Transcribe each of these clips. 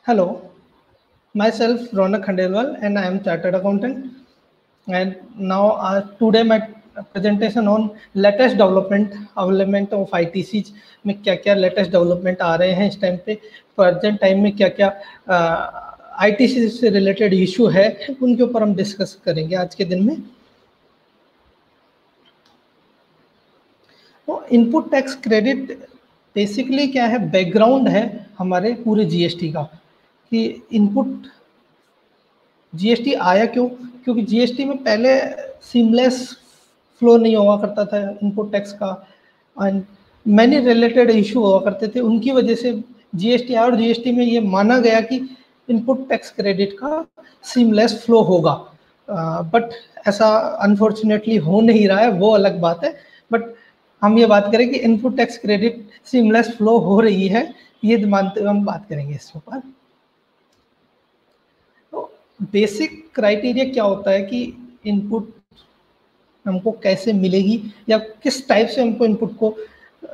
Hello, myself Ronak Khandelwal and I am chartered accountant. And now today my presentation on latest development of ITC में क्या-क्या latest development आ रहे हैं इस time पे, present time में क्या-क्या ITC से related issue है उनके ऊपर हम डिस्कस करेंगे आज के दिन में। तो इनपुट टैक्स क्रेडिट बेसिकली क्या है, बैकग्राउंड है हमारे पूरे जीएसटी का कि इनपुट जीएसटी आया क्यों, क्योंकि जीएसटी में पहले सीमलेस फ्लो नहीं हुआ करता था इनपुट टैक्स का एंड मैनी रिलेटेड इशू हुआ करते थे, उनकी वजह से जीएसटी आया और जीएसटी में ये माना गया कि इनपुट टैक्स क्रेडिट का सीमलेस फ्लो होगा, बट ऐसा अनफॉर्चुनेटली हो नहीं रहा है, वो अलग बात है। बट हम ये बात करें कि input tax credit seamless flow हो रही है, ये मानते हुए हम बात करेंगे इसके ऊपर। तो बेसिक क्राइटेरिया क्या होता है कि इनपुट हमको कैसे मिलेगी या किस टाइप से हमको इनपुट को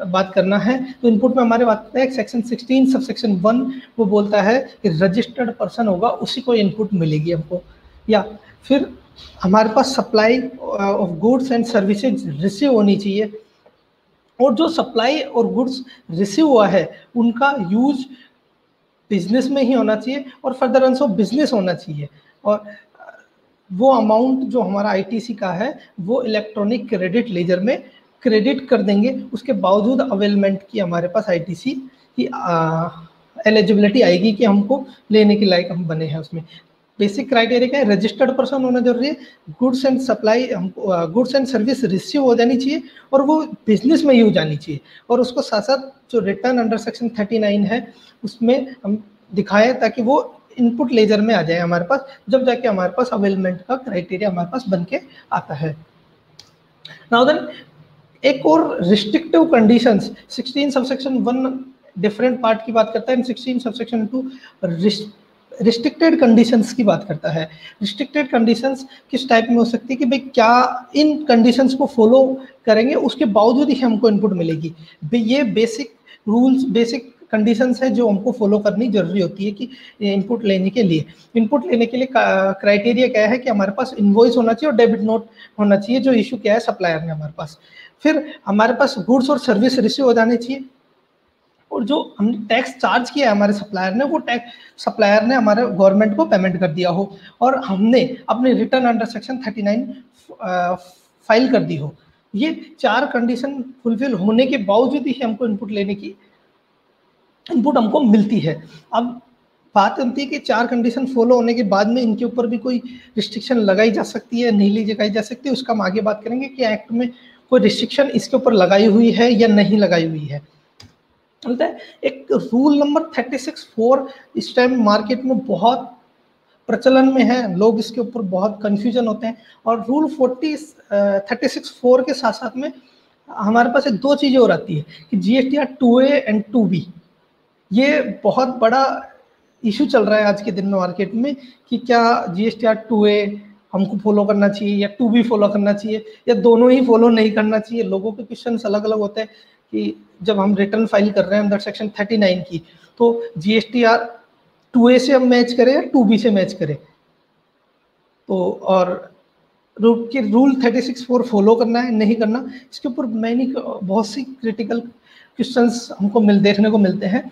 बात करना है। तो इनपुट में हमारे बात है सेक्शन 16 सब सेक्शन 1 वो बोलता है कि रजिस्टर्ड पर्सन होगा उसी को इनपुट मिलेगी हमको, या फिर हमारे पास supply of goods and services receive होनी चाहिए और जो सप्लाई और गुड्स रिसीव हुआ है उनका यूज बिजनेस में ही होना चाहिए और फर्दरेंस ऑफ बिजनेस होना चाहिए, और वो अमाउंट जो हमारा आईटीसी का है वो इलेक्ट्रॉनिक क्रेडिट लेजर में क्रेडिट कर देंगे, उसके बावजूद अवेलमेंट की हमारे पास आईटीसी की एलिजिबिलिटी आएगी कि हमको लेने के लायक हम बने हैं। उसमें बेसिक क्राइटेरिया क्या है, रजिस्टर्ड पर्सन होना जरूरी है, गुड्स एंड सप्लाई हमको गुड्स एंड सर्विस रिसीव हो जानी चाहिए और वो बिजनेस में यूज आनी चाहिए, और उसको साथ साथ जो रिटर्न अंडर सेक्शन 39 है उसमें हम दिखाएं ताकि वो इनपुट लेजर में आ जाए हमारे पास, जब जाके हमारे पास अवेलमेंट का क्राइटेरिया हमारे पास बन के आता है। नाउ देन एक और restrictive conditions 16 subsection 1 different part की बात करता है एंड 16 सबसेक्शन 2 रिस्ट्रिक्टेड कंडीशंस की बात करता है। रिस्ट्रिक्टेड कंडीशंस किस टाइप में हो सकती है कि भाई क्या इन कंडीशंस को फॉलो करेंगे उसके बावजूद ही हमको इनपुट मिलेगी। ये बेसिक रूल्स बेसिक कंडीशंस है जो हमको फॉलो करनी जरूरी होती है कि इनपुट लेने के लिए। इनपुट लेने के लिए क्राइटेरिया क्या है कि हमारे पास इनवॉइस होना चाहिए और डेबिट नोट होना चाहिए जो इशू किया है सप्लायर ने हमारे पास। फिर हमारे पास गुड्स और सर्विस रिसीव हो जाने चाहिए, और जो हमने टैक्स चार्ज किया है हमारे सप्लायर ने वो टैक्स सप्लायर ने हमारे गवर्नमेंट को पेमेंट कर दिया हो और हमने अपने रिटर्न अंडर सेक्शन 39 फाइल कर दी हो। ये 4 कंडीशन फुलफिल होने के बावजूद ही हमको इनपुट हमको मिलती है। अब बात होती है कि 4 कंडीशन फॉलो होने के बाद में इनके ऊपर भी कोई रिस्ट्रिक्शन लगाई जा सकती है नहीं लगाई जा सकती है, उसका हम आगे बात करेंगे कि एक्ट में कोई रिस्ट्रिक्शन इसके ऊपर लगाई हुई है या नहीं लगाई हुई है। बोलता है एक रूल नंबर 36(4) इस टाइम मार्केट में बहुत प्रचलन में है, लोग इसके ऊपर बहुत कंफ्यूजन होते हैं, और रूल 36(4) के साथ साथ में हमारे पास 2 चीजें और आती है कि जीएसटीआर 2A एंड 2B। ये बहुत बड़ा इशू चल रहा है आज के दिन में मार्केट में कि क्या जीएसटीआर 2A हमको फॉलो करना चाहिए या 2B फॉलो करना चाहिए या दोनों ही फॉलो नहीं करना चाहिए। लोगों के क्वेश्चन अलग अलग होते हैं कि जब हम रिटर्न फाइल कर रहे हैं अंडर सेक्शन 39 की तो जीएसटीआर 2A से हम मैच करें या 2B से मैच करें, तो और रूल 36(4) फॉलो करना है नहीं करना, इसके ऊपर बहुत सी क्रिटिकल क्वेश्चंस हमको देखने को मिलते हैं।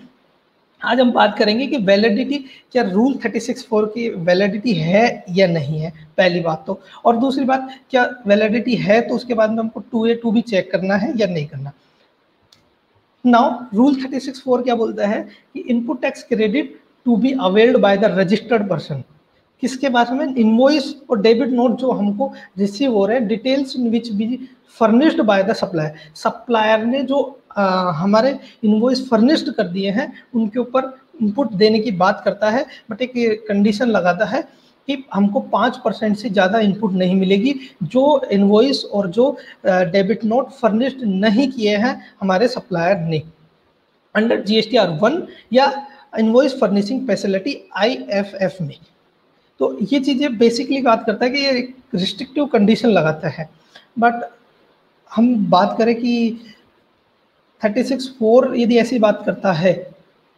आज हम बात करेंगे कि वैलिडिटी, क्या रूल 36(4) की वैलिडिटी है या नहीं है, पहली बात तो, और दूसरी बात क्या वैलिडिटी है तो उसके बाद में हमको 2A 2B चेक करना है या नहीं करना। नाउ रूल 36(4) क्या बोलता है कि input tax credit to be availed by the registered person, किसके बारे में, इनवॉइस और डेबिट नोट जो हमको रिसीव हो रहे हैं, details in which B furnished by the supplier, supplier ने जो हमारे इनवॉइस फर्निश्ड कर दिए हैं उनके ऊपर इनपुट देने की बात करता है, बट एक कंडीशन लगाता है कि हमको 5% से ज़्यादा इनपुट नहीं मिलेगी जो इनवॉइस और जो डेबिट नोट फर्निश्ड नहीं किए हैं हमारे सप्लायर ने अंडर जीएसटीआर 1 या इनवॉइस फर्निशिंग फैसिलिटी IFF में। तो ये चीज़ें बेसिकली बात करता है कि ये एक रिस्ट्रिक्टिव कंडीशन लगाता है। बट हम बात करें कि 36(4) यदि ऐसी बात करता है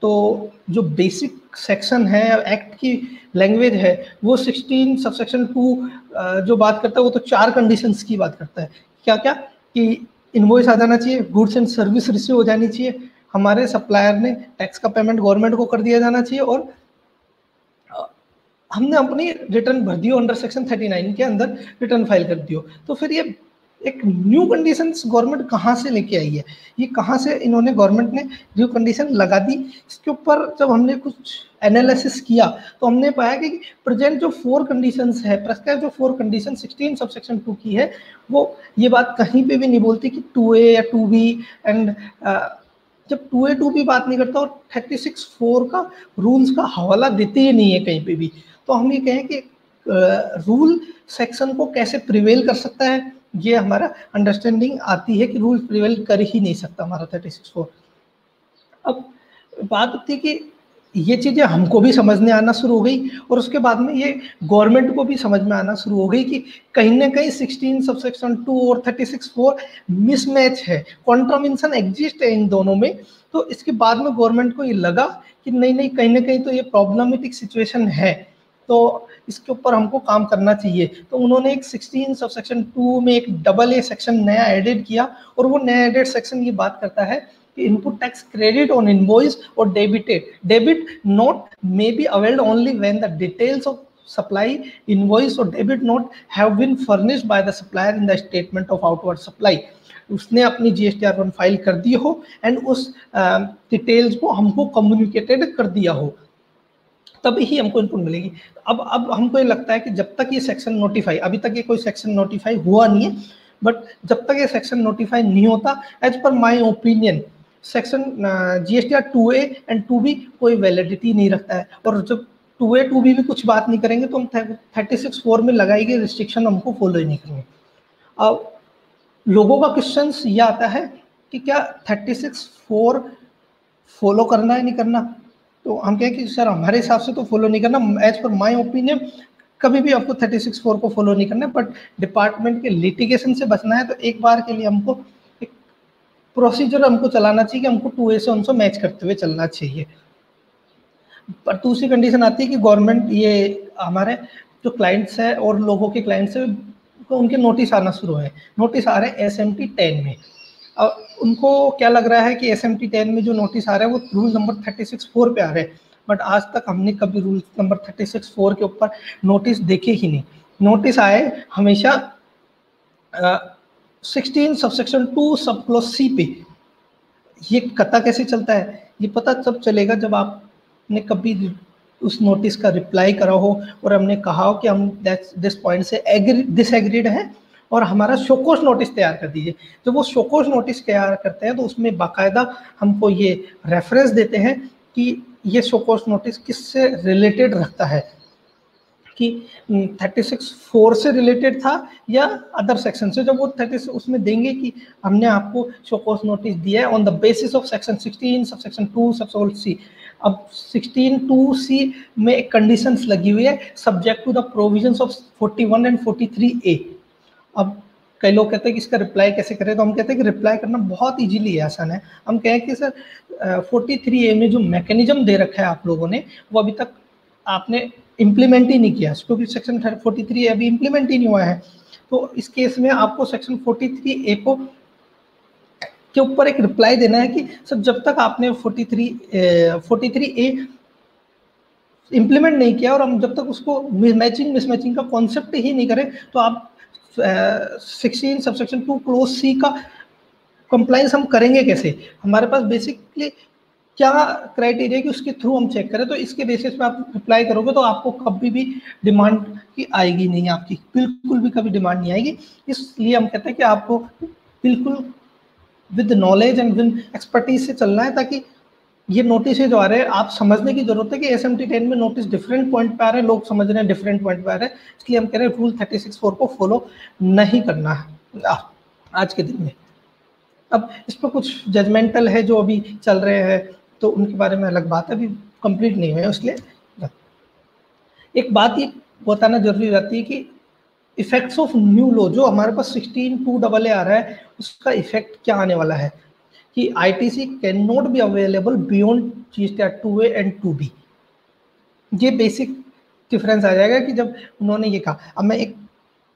तो जो बेसिक सेक्शन है एक्ट की लैंग्वेज है वो 16 सबसेक्शन 2 जो बात करता है वो तो 4 कंडीशंस की बात करता है। क्या क्या कि इनवॉइस आ जाना चाहिए, गुड्स एंड सर्विस रिसीव हो जानी चाहिए, हमारे सप्लायर ने टैक्स का पेमेंट गवर्नमेंट को कर दिया जाना चाहिए, और हमने अपनी रिटर्न भर दी हो अंडर सेक्शन 39 के अंदर रिटर्न फाइल कर दी हो। तो फिर ये एक न्यू कंडीशंस गवर्नमेंट कहाँ से लेके आई है, ये कहाँ से इन्होंने गवर्नमेंट ने न्यू कंडीशन लगा दी? इसके ऊपर जब हमने कुछ एनालिसिस किया तो हमने पाया कि प्रेजेंट जो 4 कंडीशंस है, प्रेस्क्राइब जो 4 कंडीशन 16 सबसेक्शन 2 की है, वो ये बात कहीं पे भी नहीं बोलती कि 2A या 2B एंड जब 2A 2B बात नहीं करता और 36(4) का रूल्स का हवाला देते ही नहीं है कहीं पे भी। तो हम ये कहें कि रूल सेक्शन को कैसे प्रिवेल कर सकता है, ये हमारा अंडरस्टैंडिंग आती है कि रूल प्रिवेल कर ही नहीं सकता हमारा 36(4). अब बात होती है कि ये चीज़ें हमको भी समझने आना शुरू हो गई और उसके बाद में ये गवर्नमेंट को भी समझ में आना शुरू हो गई कि कहीं ना कहीं 16 सबसेक्शन 2 और 36(4) मिसमैच है, कॉन्ट्रावेंशन एग्जिस्ट है इन दोनों में। तो इसके बाद में गवर्नमेंट को ये लगा कि नहीं कहीं ना कहीं तो ये प्रॉब्लमेटिक सिचुएशन है, तो इसके ऊपर हमको काम करना चाहिए। तो उन्होंने एक 16 सबसेक्शन 2 में एक AA सेक्शन नया एडेड किया, और वो नया एडेड सेक्शन ये बात करता है कि input tax credit on invoice और debit note may be availed only when the details of supply invoice और debit note have been furnished by the supplier in the statement of outward supply. उसने अपनी GSTR 1 file कर दी हो and उस details को हमको communicated कर दिया हो, तभी ही हमको इनपुट मिलेगी। अब हमको ये लगता है कि जब तक ये सेक्शन नोटिफाई, अभी तक ये कोई सेक्शन नोटिफाई हुआ नहीं है, बट जब तक ये सेक्शन नोटिफाई नहीं होता, as per my opinion section GSTR 2A and 2B कोई वैलिडिटी नहीं रखता है। और जब 2A 2B भी कुछ बात नहीं करेंगे तो हम 36(4) में लगाई गई रिस्ट्रिक्शन हमको फॉलो ही नहीं करेंगे। अब लोगों का क्वेश्चन ये आता है कि क्या 36(4) फॉलो करना है नहीं करना? तो हम कहें कि सर हमारे हिसाब से तो फॉलो नहीं करना, एज पर माय ओपिनियन कभी भी आपको 36(4) को फॉलो नहीं करना है, बट डिपार्टमेंट के लिटिगेशन से बचना है तो एक बार के लिए हमको एक प्रोसीजर हमको चलाना चाहिए कि हमको 2A से उनसे मैच करते हुए चलना चाहिए। पर दूसरी कंडीशन आती है कि गवर्नमेंट ये हमारे जो क्लाइंट्स है और लोगों के क्लाइंट्स है तो उनके नोटिस आना शुरू है, नोटिस आ रहे हैं SMT 10 में। अब उनको क्या लग रहा है कि SMT 10 में जो नोटिस आ रहा है वो रूल नंबर 36(4) पे आ रहे हैं, बट आज तक हमने कभी रूल नंबर 36(4) के ऊपर नोटिस देखे ही नहीं। नोटिस आए हमेशा 16 सबसेक्शन 2 सब क्लॉज C पे। ये पता कैसे चलता है? ये पता तब चलेगा जब आपने कभी उस नोटिस का रिप्लाई करा हो और हमने कहा हो कि हम दिस पॉइंट से डिसएग्रीड है और हमारा शोकोस नोटिस तैयार कर दीजिए। जब वो शोकोस नोटिस तैयार करते हैं तो उसमें बाकायदा हमको ये रेफरेंस देते हैं कि ये शोकोस नोटिस किससे रिलेटेड रखता है, कि 36(4) से रिलेटेड था या अदर सेक्शन से। जब वो 30 उसमें देंगे कि हमने आपको शोकोस नोटिस दिया है on the basis of section 16 sub section 2 सब C। अब 16(2)C में एक कंडीशंस लगी हुई है subject to the provisions of 41 and 43A। अब कई लोग कहते हैं कि इसका रिप्लाई कैसे करें, तो हम कहते हैं कि रिप्लाई करना बहुत इजीली है, आसान है। हम कहें कि सर 43A में जो मैकेनिज्म दे रखा है आप लोगों ने वो अभी तक आपने इम्प्लीमेंट ही नहीं किया, क्योंकि सेक्शन 43A अभी इम्प्लीमेंट ही नहीं हुआ है। तो इस केस में आपको सेक्शन 43A को के ऊपर एक रिप्लाई देना है कि सर जब तक आपने 43A इम्प्लीमेंट नहीं किया और हम जब तक उसको मिसमैचिंग का कॉन्सेप्ट ही नहीं करें तो आप 16 सबसेक्शन 2 क्लोज C का कंप्लायंस हम करेंगे कैसे? हमारे पास बेसिकली क्या क्राइटेरिया कि उसके थ्रू हम चेक करें, तो इसके बेसिस पे आप रिप्लाई करोगे तो आपको कभी भी डिमांड की आएगी नहीं, आपकी बिल्कुल भी कभी डिमांड नहीं आएगी। इसलिए हम कहते हैं कि आपको बिल्कुल with knowledge and with expertise से चलना है, ताकि ये नोटिस जो आ रहे हैं आप समझने की जरूरत है कि SMT 10 में नोटिस डिफरेंट पॉइंट पे आ रहे हैं, लोग समझ रहे हैं डिफरेंट पॉइंट पे आ रहे हैं। इसलिए हम कह रहे हैं रूल 36(4) को फॉलो नहीं करना है आज के दिन में। अब इस पर कुछ जजमेंटल है जो अभी चल रहे हैं, तो उनके बारे में अलग बात है, अभी कंप्लीट नहीं हुए, इसलिए एक बात ये बताना जरूरी रहती है कि इफेक्ट्स ऑफ न्यू लॉ जो हमारे पास 16(2) AA आ रहा है उसका इफेक्ट क्या आने वाला है। कि ITC can not be available beyond GSTR 2A and 2B। ये बेसिक डिफरेंस आ जाएगा कि जब उन्होंने ये कहा। अब मैं एक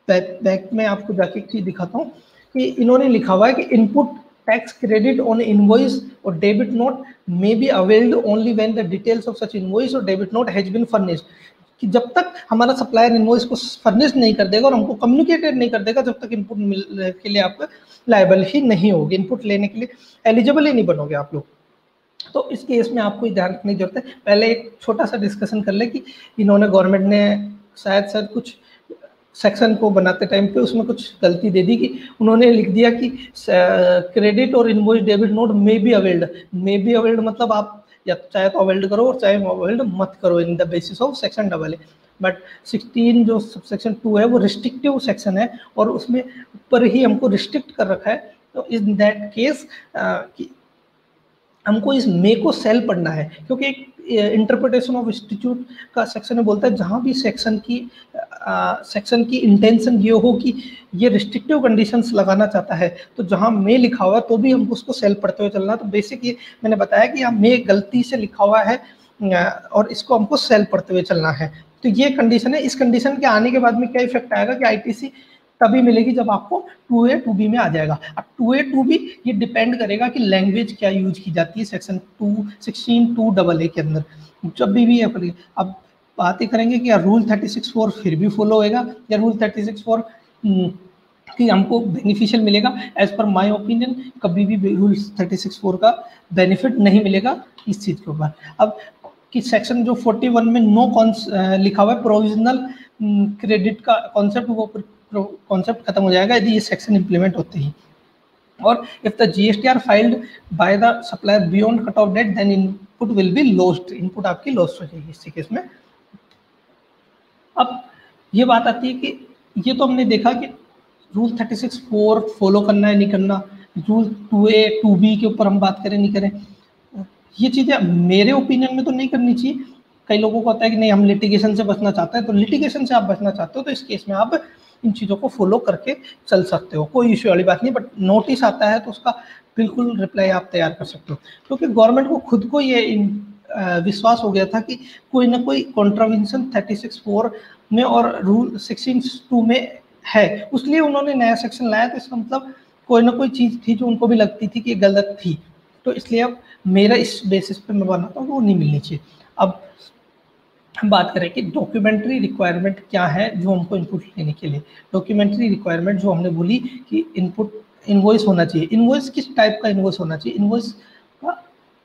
बैक में आपको जाके एक चीज दिखाता हूँ कि इन्होंने लिखा हुआ है कि input tax credit on invoice और debit note may be availed only when the details of such invoice और debit note has been furnished. कि जब तक हमारा सप्लायर इनवॉइस को फर्निश नहीं कर देगा और हमको कम्युनिकेटेड नहीं कर देगा, जब तक इनपुट के लिए आप लायबल ही नहीं होगी, इनपुट लेने के लिए एलिजिबल ही नहीं बनोगे आप लोग। तो इस केस में आपको ध्यान रखने की जरूरत है। पहले एक छोटा सा डिस्कशन कर ले कि इन्होंने गवर्नमेंट ने शायद कुछ सेक्शन को बनाते टाइम पे उसमें कुछ गलती दे दी कि उन्होंने लिख दिया कि क्रेडिट और invoice debit note may be availed. May be availed मतलब आप या चाहे तो अवेल्ड करो और चाहे अवेल्ड मत करो in the basis of section AA। But 16 जो सेक्शन 2 है वो रिस्ट्रिक्टिव सेक्शन है और उसमें ऊपर ही हमको रिस्ट्रिक्ट कर रखा है। तो इन दैट केस हमको इस मे को सेल पढ़ना है, क्योंकि एक इंटरप्रिटेशन ऑफ इंस्टीट्यूट का सेक्शन में बोलता है जहाँ भी सेक्शन की इंटेंशन ये हो कि ये रिस्ट्रिक्टिव कंडीशंस लगाना चाहता है, तो जहाँ मे लिखा हुआ है तो भी हमको उसको सेल पढ़ते हुए चलना। तो बेसिक ये मैंने बताया कि यहाँ मे गलती से लिखा हुआ है और इसको हमको सेल पढ़ते हुए चलना है। तो ये कंडीशन है। इस कंडीशन के आने के बाद में क्या इफेक्ट आएगा कि ITC तभी मिलेगी जब आपको 2A 2B में आ जाएगा। अब 2A 2B ये डिपेंड करेगा कि लैंग्वेज क्या यूज की जाती है सेक्शन 216 2AA के अंदर जब भी है। अब बात ही करेंगे कि रूल 36(4) फिर भी फॉलो होएगा या रूल 36(4) कि हमको बेनिफिशियल मिलेगा। एज पर माय ओपिनियन कभी भी रूल 36(4) का बेनिफिट नहीं मिलेगा इस चीज़ के ऊपर। अब कि सेक्शन जो 41 में नो लिखा हुआ है प्रोविजनल क्रेडिट का कॉन्सेप्ट, वो कॉन्सेप्ट खत्म हो जाएगा यदि ये सेक्शन इंप्लीमेंट होते ही। और if the GSTR filed by the supplier beyond cut off date then input will be lost. Input आपकी लॉस्ट हो जाएगी इसी केस में। अब ये बात आती है कि ये तो हमने देखा कि रूल 36(4) फॉलो करना है नहीं करना, रूल 2A 2B के ऊपर हम बात करें नहीं करें, ये चीज़ें मेरे ओपिनियन में तो नहीं करनी चाहिए। कई लोगों को होता है कि नहीं हम लिटिगेशन से बचना चाहते हैं, तो लिटिगेशन से आप बचना चाहते हो तो इस केस में आप इन चीज़ों को फॉलो करके चल सकते हो, कोई इश्यू वाली बात नहीं। बट नोटिस आता है तो उसका बिल्कुल रिप्लाई आप तैयार कर सकते हो, क्योंकि गवर्नमेंट को खुद को ये विश्वास हो गया था कि कोई ना कोई कॉन्ट्रावेंशन 36(4) में और रूल 16(2) में है, इसलिए उन्होंने नया सेक्शन लाया। तो इसका मतलब कोई ना कोई चीज़ थी जो उनको भी लगती थी कि गलत थी, तो इसलिए अब मेरा इस बेसिस पे मैं बनाता हूँ वो नहीं मिलनी चाहिए। अब हम बात करें कि डॉक्यूमेंट्री रिक्वायरमेंट क्या है जो हमको इनपुट लेने के लिए। डॉक्यूमेंट्री रिक्वायरमेंट जो हमने बोली कि इनपुट इनवॉइस होना चाहिए। इनवॉइस किस टाइप का इनवॉइस होना चाहिए, इनवॉइस का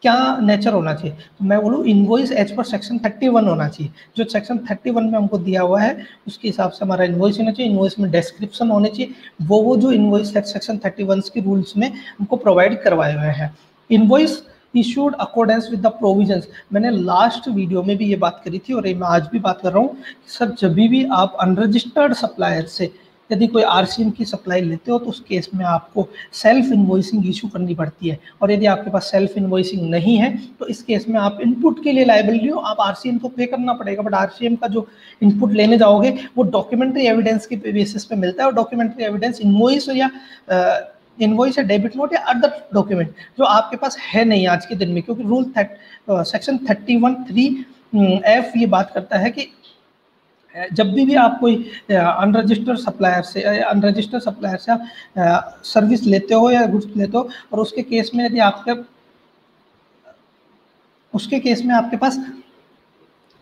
क्या नेचर होना चाहिए, तो मैं बोलूँ इनवॉइस एज पर सेक्शन 31 होना चाहिए। जो सेक्शन 31 में हमको दिया हुआ है उसके हिसाब से हमारा इनवॉइस होना चाहिए। इनवॉइस में डिस्क्रिप्शन होने चाहिए, वो जो इनवॉइस सेक्शन 31 के रूल्स में हमको प्रोवाइड करवाए हुए हैं। Invoice issued accordance with the provisions, मैंने लास्ट वीडियो में भी ये बात करी थी और मैं आज भी बात कर रहा हूँ कि सर जब भी आप अनरजिस्टर्ड सप्लायर से यदि कोई RCM की सप्लाई लेते हो तो उस केस में आपको सेल्फ इन्वॉइसिंग इशू करनी पड़ती है। और यदि आपके पास सेल्फ इन्वॉइसिंग नहीं है तो इस केस में आप इनपुट के लिए लायबल नहीं हो, आप RCM तो पे करना पड़ेगा। बट RCM का जो इनपुट लेने जाओगे वो डॉक्यूमेंट्री एविडेंस के बेसिस पे मिलता है, और डॉक्यूमेंट्री एविडेंस इनवॉइस या इनवॉइस या डेबिट नोट या अदर डॉक्यूमेंट जो आपके पास है नहीं आज के दिन में, क्योंकि रूल सेक्शन 31(3)(f) ये बात करता है कि जब भी आप कोई अनरजिस्टर्ड सप्लायर से आप सर्विस लेते हो या गुड्स लेते हो और उसके केस में यदि आपके पास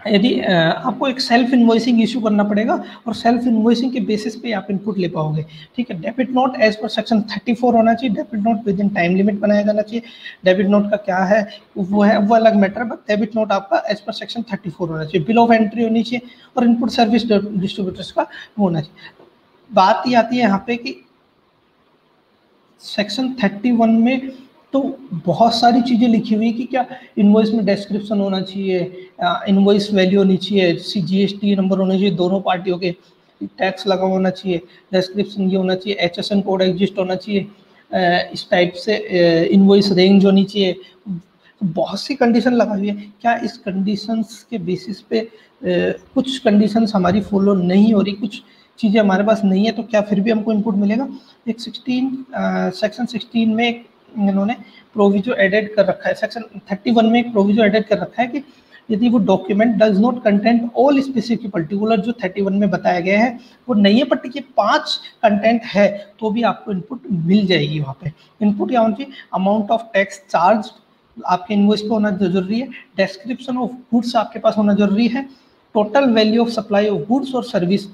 यदि आपको एक सेल्फ इन्वॉइसिंग इशू करना पड़ेगा और सेल्फ इन्वॉइसिंग के बेसिस पे आप इनपुट ले पाओगे। ठीक है, debit note as per section 34 होना चाहिए। Debit note within time limit बनाया जाना चाहिए। डेबिट नोट का क्या है वो अलग मैटर, बट डेबिट नोट आपका एज पर सेक्शन 34 होना चाहिए। बिल ऑफ एंट्री होनी चाहिए और इनपुट सर्विस डिस्ट्रीब्यूटर्स का होना चाहिए। बात ये आती है यहाँ पे कि सेक्शन 31 में तो बहुत सारी चीज़ें लिखी हुई कि क्या इनवॉइस में डिस्क्रिप्शन होना चाहिए, इनवॉइस वैल्यू होनी चाहिए, GST नंबर होना चाहिए, दोनों पार्टियों के टैक्स लगा होना चाहिए, डिस्क्रिप्शन ये होना चाहिए, HSN कोड एग्जिस्ट होना चाहिए, इस टाइप से इनवॉइस रेंज होनी चाहिए। बहुत सी कंडीशन लगाई हुई है। क्या इस कंडीशंस के बेसिस पे कुछ कंडीशंस हमारी फॉलो नहीं हो रही, कुछ चीज़ें हमारे पास नहीं है, तो क्या फिर भी हमको इनपुट मिलेगा? एक सेक्शन 16 में एक इन्होंने प्रोविजो एडेड कर रखा है, सेक्शन 31 में एक प्रोविजो एडेड कर रखा है कि यदि वो document does not content all specific particular, जो 31 में बताया गया है वो नहीं है, बट ये 5 कंटेंट है तो भी आपको इनपुट मिल जाएगी। वहाँ पे इनपुट क्या होना चाहिए, अमाउंट ऑफ टैक्स चार्ज आपके इनवॉइस पे होना जरूरी है, डिस्क्रिप्शन ऑफ गुड्स आपके पास होना जरूरी है, total value of supply of goods और सर्विस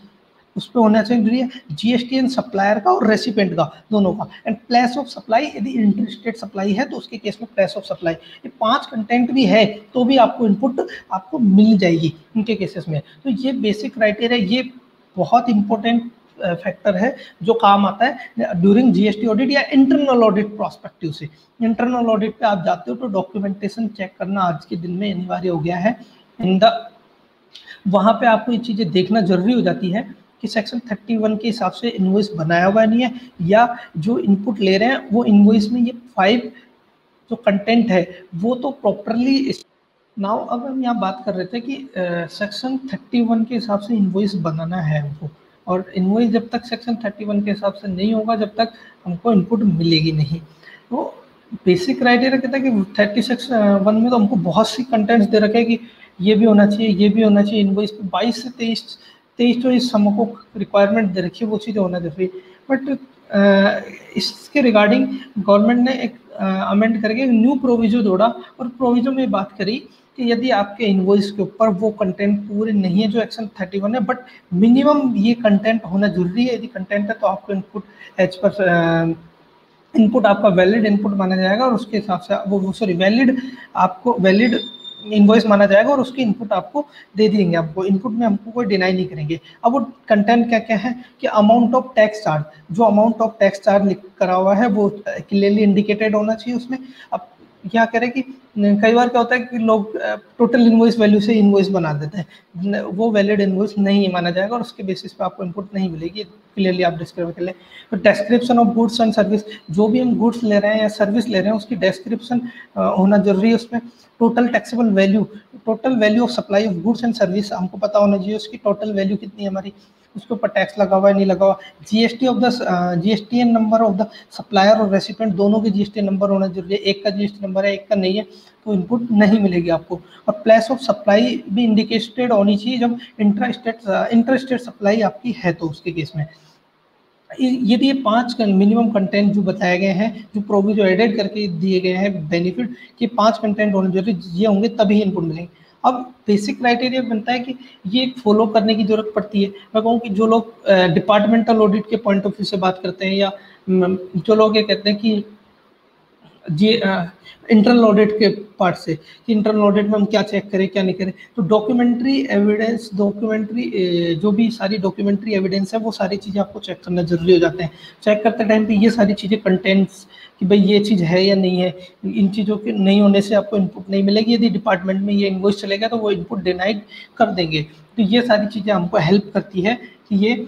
उस पर होना चाहिए, जीएसटी एंड सप्लायर का और रेसिपेंट का दोनों का, एंड प्लेस ऑफ सप्लाई, यदि इंटरस्टेट सप्लाई है तो उसके केस में प्लेस ऑफ सप्लाई। ये 5 कंटेंट भी है तो भी आपको इनपुट आपको मिल जाएगी इनके केसेस में। तो ये बेसिक क्राइटेरिया, ये बहुत इंपॉर्टेंट फैक्टर है जो काम आता है ड्यूरिंग जीएसटी ऑडिट या इंटरनल ऑडिट प्रोस्पेक्टिव से। इंटरनल ऑडिट पे आप जाते हो तो डॉक्यूमेंटेशन चेक करना आज के दिन में अनिवार्य हो गया है। वहाँ पे आपको ये चीज़ें देखना जरूरी हो जाती है कि सेक्शन 31 के हिसाब से इनवॉइस बनाया हुआ नहीं है, या जो इनपुट ले रहे हैं वो इनवॉइस में ये 5 जो कंटेंट है वो तो प्रॉपरली। नाउ अब हम यहाँ बात कर रहे थे कि सेक्शन 31 के हिसाब से इनवॉइस बनाना है हमको, और इनवॉइस जब तक सेक्शन 31 के हिसाब से नहीं होगा जब तक हमको इनपुट मिलेगी नहीं। तो बेसिक क्राइटेरिया कहता है कि 36(1) में तो हमको बहुत सी कंटेंट्स दे रखे हैं कि ये भी होना चाहिए, ये भी होना चाहिए। इनवॉइस पे 22 से 23 हमको रिक्वायरमेंट दे रखी है, वो चीज़ें होना जरूरी। बट इसके रिगार्डिंग गवर्नमेंट ने एक अमेंड करके न्यू प्रोविजो जोड़ा, और प्रोविजो में बात करी कि यदि आपके इनवॉइस के ऊपर वो कंटेंट पूरे नहीं है जो एक्शन 31 है, बट मिनिमम ये कंटेंट होना जरूरी है। यदि कंटेंट है तो आपको इनपुट एज पर इनपुट आपका वैलिड इनपुट माना जाएगा, और उसके हिसाब से वो वैलिड आपको वैलिड इनवॉइस माना जाएगा, और उसकी इनपुट आपको दे देंगे। आपको इनपुट में हमको कोई डिनाई नहीं करेंगे। अब वो कंटेंट क्या क्या है कि अमाउंट ऑफ टैक्स चार्ज, जो अमाउंट ऑफ टैक्स चार्ज लिख करा हुआ है वो क्लियरली इंडिकेटेड होना चाहिए उसमें। अब क्या करें कि कई बार क्या होता है कि लोग टोटल इनवॉइस वैल्यू से इनवॉइस बना देते हैं, वो वैलिड इनवॉइस नहीं माना जाएगा और उसके बेसिस पे आपको इनपुट नहीं मिलेगी। क्लियरली आप डिस्क्राइब कर लें। तो description of goods and service, जो भी हम गुड्स ले रहे हैं या सर्विस ले रहे हैं उसकी डिस्क्रिप्शन होना जरूरी है उसमें। Total taxable value, total value of supply of goods and service हमको पता होना चाहिए, उसकी टोटल वैल्यू कितनी है हमारी, उसके ऊपर टैक्स लगा हुआ है नहीं लगा हुआ। GST of the GSTN number of the supplier और रेसिपेंट, दोनों के जीएसटीएन नंबर होना जरूरी है। एक का जीएसटी नंबर है, एक का नहीं है, तो इनपुट नहीं मिलेगी आपको। और प्लेस ऑफ सप्लाई भी इंडिकेटेड होनी चाहिए जब इंटरस्टेट सप्लाई आपकी है तो उसके केस में। यदि ये 5 मिनिमम कंटेंट जो बताए गए हैं, जो प्रोविजो एडेड करके दिए गए हैं बेनिफिट कि 5 कंटेंट होने जरूरी, ये होंगे तभी इनपुट मिलेंगे। अब बेसिक क्राइटेरिया बनता है कि ये फॉलो करने की जरूरत पड़ती है। मैं कहूँ कि जो लोग डिपार्टमेंटल ऑडिट के पॉइंट ऑफ व्यू से बात करते हैं, या जो लोग ये कहते हैं कि जी इंटरनल ऑडिट के पार्ट से कि इंटरनल ऑडिट में हम क्या चेक करें क्या नहीं करें, तो डॉक्यूमेंट्री एविडेंस, जो भी सारी डॉक्यूमेंट्री एविडेंस है वो सारी चीज़ें आपको चेक करना जरूरी हो जाते हैं। चेक करते टाइम पे ये सारी चीज़ें कंटेंट्स कि भाई ये चीज़ है या नहीं है, इन चीज़ों के नहीं होने से आपको इनपुट नहीं मिलेगी। यदि डिपार्टमेंट में ये इनवॉइस चलेगा तो वो इनपुट डिनाइड कर देंगे। तो ये सारी चीज़ें हमको हेल्प करती है कि ये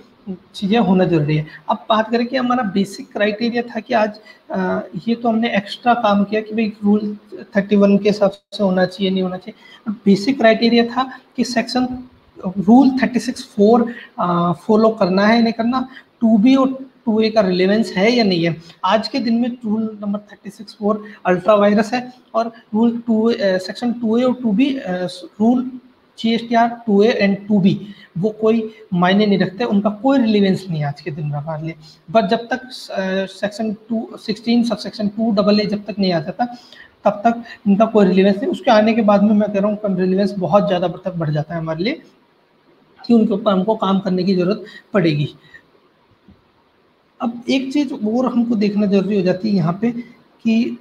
चीज़ें होना जरूरी है। अब बात करें कि हमारा बेसिक क्राइटेरिया था कि आज ये तो हमने एक्स्ट्रा काम किया कि भाई रूल 31 के हिसाब से होना चाहिए नहीं होना चाहिए। बेसिक क्राइटेरिया था कि सेक्शन रूल 36(4) फॉलो करना है नहीं करना, 2B और 2A का रिलेवेंस है या नहीं है। आज के दिन में रूल नंबर 36(4) अल्ट्रा वायरस है, और रूल 2 सेक्शन 2A और 2B rule GSTR 2A and 2B वो कोई मायने नहीं रखते, उनका कोई रिलेवेंस नहीं है आज के दिन में हमारे लिए। बट जब तक सेक्शन 216 सब सेक्शन 2AA जब तक नहीं आ जाता तब तक इनका कोई रिलेवेंस नहीं। उसके आने के बाद में मैं कह रहा हूँ रिलेवेंस बहुत ज़्यादा तक बढ़ जाता है हमारे लिए कि उनके ऊपर हमको काम करने की जरूरत पड़ेगी। अब एक चीज़ और हमको देखना जरूरी हो जाती है यहाँ पे कि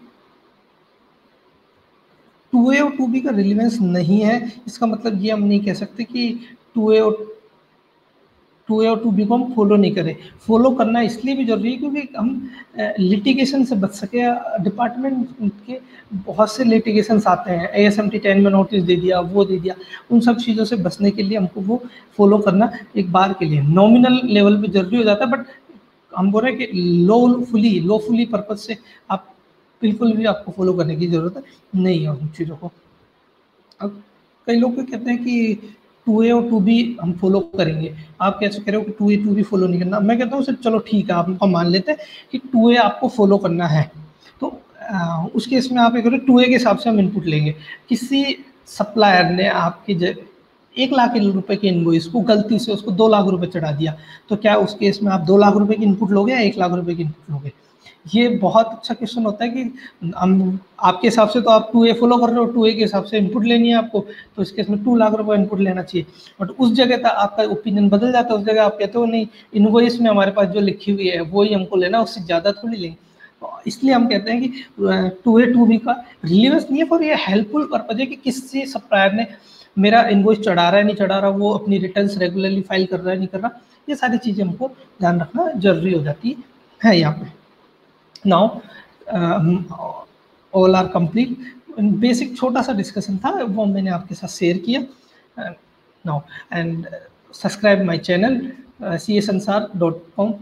2A और 2B का रिलेवेंस नहीं है, इसका मतलब ये हम नहीं कह सकते कि 2A और 2B को हम फॉलो नहीं करें। फॉलो करना इसलिए भी जरूरी है क्योंकि हम लिटिगेशन से बच सके। डिपार्टमेंट के बहुत से लिटिगेशंस आते हैं, ASMT 10 में नोटिस दे दिया, वो दे दिया, उन सब चीज़ों से बचने के लिए हमको वो फॉलो करना एक बार के लिए नॉमिनल लेवल पे जरूरी हो जाता है। बट हम बोल रहे हैं कि लॉफुली पर्पज से आप बिल्कुल भी आपको फॉलो करने की जरूरत नहीं है उन चीज़ों को। अब कई लोग कहते हैं कि 2A और 2B हम फॉलो करेंगे, आप कैसे कह रहे हो कि 2A 2B फॉलो नहीं करना। मैं कहता हूँ सर चलो ठीक है, आप मान लेते हैं कि 2A आपको फॉलो करना है, तो उस केस में आप एक 2A के हिसाब से हम इनपुट लेंगे। किसी सप्लायर ने आपकी 1 लाख रुपए की इनवॉइस को गलती से उसको 2 लाख रुपए चढ़ा दिया, तो क्या उस केस में आप 2 लाख रुपए की इनपुट लोगे या 1 लाख रुपए की इनपुट लोगे? ये बहुत अच्छा क्वेश्चन होता है कि हम आपके हिसाब से तो आप 2A फॉलो कर रहे हो, 2A के हिसाब से इनपुट लेनी है आपको, तो इस केस में 2 लाख रुपए इनपुट लेना चाहिए। बट उस जगह तक आपका ओपिनियन बदल जाता है, उस जगह आप कहते हो नहीं, इनवॉइस में हमारे पास जो लिखी हुई है वो ही हमको लेना, उससे ज़्यादा थोड़ी लेंगे। तो इसलिए हम कहते हैं कि 2A 2B का रिलीवेंस नहीं है, पर ये हेल्पफुल पर्पज है कि किसी सप्लायर ने मेरा इनवॉइस चढ़ा रहा है नहीं चढ़ा रहा, वो अपनी रिटर्न्स रेगुलरली फाइल कर रहा है नहीं कर रहा, ये सारी चीज़ें हमको ध्यान रखना जरूरी हो जाती है यहाँ पे। Now all are complete. Basic छोटा सा डिस्कशन था वो मैंने आपके साथ शेयर किया। Now and subscribe my channel casansar.com